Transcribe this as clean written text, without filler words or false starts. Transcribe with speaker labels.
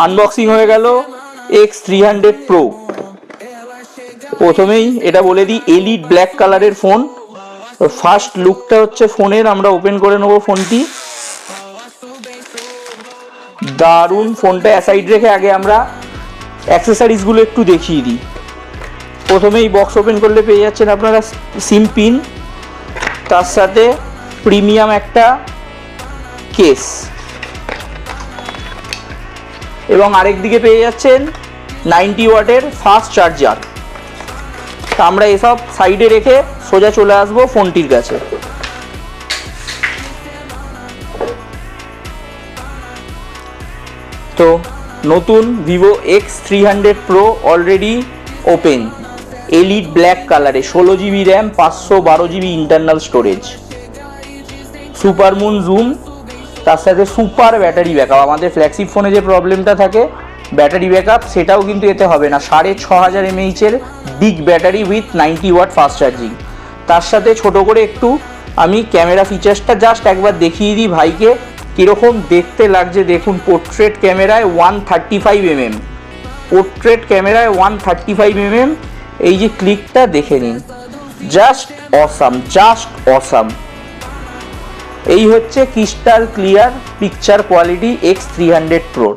Speaker 1: Unboxing হয়ে গেল X300 Pro। প্রথমেই এটা বলে দিই, এলিট ব্ল্যাক কালারের ফোন। ফার্স্ট লুকটা হচ্ছে ফোনের, আমরা ওপেন করে নেবো ফোনটি। দারুণ ফোনটা অ্যাসাইড রেখে আগে আমরা অ্যাক্সেসরিজগুলো একটু দেখিয়ে দিই। প্রথমেই বক্স ওপেন করলে পেয়ে যাচ্ছেন আপনারা সিম পিন, তার সাথে প্রিমিয়াম একটা কেস, এবং আরেক দিকে পেয়ে যাচ্ছেন 90 ওয়াটের ফাস্ট চার্জার। তা আমরা এসব সাইডে রেখে সোজা চলে আসবো ফোনটির কাছে। তো নতুন Vivo X300 Pro already open, elite black কালারে, 16 GB RAM, 512 GB internal storage, super moon zoom, তার সাথে সুপার ব্যাটারি ব্যাকআপ। আমাদের ফ্ল্যাগশিপ ফোনে যে প্রবলেমটা থাকে ব্যাটারি ব্যাকআপ, সেটাও কিন্তু এতে হবে না। 6500 mAh এর big battery with 90 watt fast charging. তার সাথে ছোট করে একটু আমি ক্যামেরা ফিচার্সটা জাস্ট একবার দেখিয়ে দিই ভাইকে, কীরকম দেখতে লাগছে দেখুন। পোর্ট্রেট ক্যামেরায় 135 mm, পোর্ট্রেট ক্যামেরায় 135 mm। এই যে ক্লিকটা দেখে নিন, জাস্ট অসাম, জাস্ট অসাম। এই হচ্ছে crystal clear picture quality X300 Pro।